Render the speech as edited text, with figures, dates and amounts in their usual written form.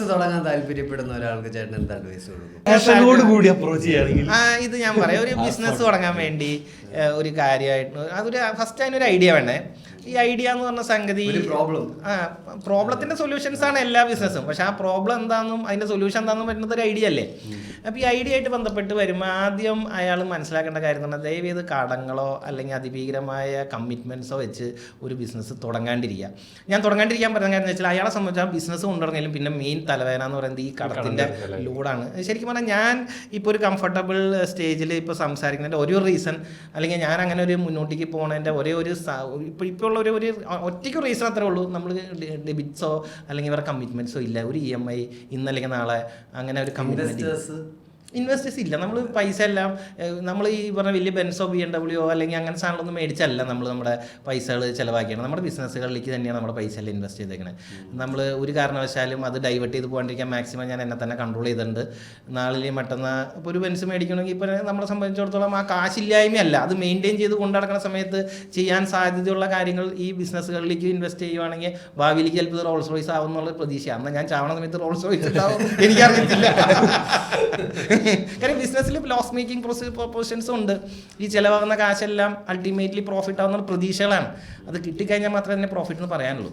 Business തുടങ്ങാൻ താല്പര്യപ്പെടുന്ന ഒരാൾക്ക് ചേട്ടൻ എന്ത് അഡ്വൈസ് കൊടുക്കും? ഇത് ഞാൻ പറയാം, ഒരു ബിസിനസ് തുടങ്ങാൻ വേണ്ടി ഒരു കാര്യമായിട്ട് അതൊരു ഫസ്റ്റ് അതിനൊരു ഐഡിയ വേണ്ടേ. ഈ ഐഡിയ എന്ന് പറഞ്ഞ സംഗതി പ്രോബ്ലത്തിന്റെ സൊല്യൂഷൻസ് ആണ് എല്ലാ ബിസിനസ്സും. പക്ഷെ ആ പ്രോബ്ലം എന്താണെന്നും അതിന്റെ സൊല്യൂഷൻ എന്താണെന്നും വരുന്നത് ഒരു ഐഡിയ അല്ലേ. അപ്പോൾ ഈ ഐഡിയ ആയിട്ട് ബന്ധപ്പെട്ട് വരുമ്പോൾ ആദ്യം അയാൾ മനസ്സിലാക്കേണ്ട കാര്യം എന്ന് പറഞ്ഞാൽ ദയവ് ചെയ്ത് കടങ്ങളോ അല്ലെങ്കിൽ അതിഭീകരമായ കമ്മിറ്റ്മെന്റ്സോ വെച്ച് ഒരു ബിസിനസ് തുടങ്ങാണ്ടിരിക്കുക. ഞാൻ തുടങ്ങാണ്ടിരിക്കാൻ പറയുന്ന കാര്യം എന്ന് വെച്ചാൽ അയാളെ സംബന്ധിച്ച് ആ ബിസിനസ് കൊണ്ടുവരണമെങ്കിലും പിന്നെ മെയിൻ തലവേദന എന്ന് പറയുന്നത് ഈ കടത്തിന്റെ ലോഡാണ്. ശരിക്കും പറഞ്ഞാൽ ഞാൻ ഇപ്പോൾ ഒരു കംഫർട്ടബിൾ സ്റ്റേജിൽ ഇപ്പോൾ സംസാരിക്കുന്നതിൻ്റെ ഒരു റീസൺ അല്ലെങ്കിൽ ഞാൻ അങ്ങനെ ഒരു മുന്നോട്ടേക്ക് പോകുന്നതിൻ്റെ ഒരേ ഒരു ഇപ്പോൾ ഉള്ള ഒരു ഒറ്റയ്ക്ക് റീസൺ അത്രേ ഉള്ളൂ. നമ്മൾ ഡെബിറ്റ്സോ അല്ലെങ്കിൽ വേറെ കമ്മിറ്റ്മെൻറ്റ്സോ ഇല്ല. ഒരു EMI ഇന്നല്ലെങ്കിൽ നാളെ അങ്ങനെ ഒരു കമ്മിറ്റ്മെൻറ്റ് ഇൻവെസ്റ്റേഴ്സ് ഇല്ല. നമ്മൾ പൈസ എല്ലാം നമ്മൾ ഈ പറഞ്ഞ വലിയ ബെൻസോ BMW അല്ലെങ്കിൽ അങ്ങനെ സാധനങ്ങളൊന്നും മേടിച്ചല്ല നമ്മൾ നമ്മുടെ പൈസകൾ ചിലവാക്കിയാണ്. നമ്മുടെ ബിസിനസ്സുകളിലേക്ക് തന്നെയാണ് നമ്മുടെ പൈസ എല്ലാം ഇൻവെസ്റ്റ് ചെയ്തേക്കണേ. നമ്മൾ ഒരു കാരണവശാലും അത് ഡൈവേർട്ട് ചെയ്ത് പോകാണ്ടിരിക്കാൻ മാക്സിമം ഞാൻ എന്നെ തന്നെ കൺട്രോൾ ചെയ്തിട്ടുണ്ട്. നാളിലെ മറ്റന്നാൾ ഇപ്പോൾ ഒരു ബെൻസ് മേടിക്കണമെങ്കിൽ ഇപ്പോൾ നമ്മളെ സംബന്ധിച്ചിടത്തോളം ആ കാശില്ലായ്മയല്ല, അത് മെയിൻറ്റെയിൻ ചെയ്ത് കൊണ്ടുനടക്കുന്ന സമയത്ത് ചെയ്യാൻ സാധ്യതയുള്ള കാര്യങ്ങൾ ഈ ബിസിനസ്സുകളിലേക്ക് ഇൻവെസ്റ്റ് ചെയ്യുവാണെങ്കിൽ ഭാവിയിലേക്ക് ചിലപ്പോൾ റോൾസ് റോയ്സ് ആവും എന്നുള്ള പ്രതീക്ഷയാണ്. എന്നാൽ ഞാൻ ചാവണ സമയത്ത് റോൾസ് റോയ്സ് ഉണ്ടാവും എനിക്കറിയത്തില്ല. കാര്യം ബിസിനസ്സിൽ ലോസ് മേക്കിംഗ് പൊസിഷൻസും ഉണ്ട്. ഈ ചിലവാകുന്ന കാശെല്ലാം അൾട്ടിമേറ്റ്ലി പ്രോഫിറ്റ് ആവുന്ന പ്രതീക്ഷകളാണ്. അത് കിട്ടിക്കഴിഞ്ഞാൽ മാത്രമേ അതിനെ പ്രോഫിറ്റ് എന്ന് പറയാനുള്ളൂ.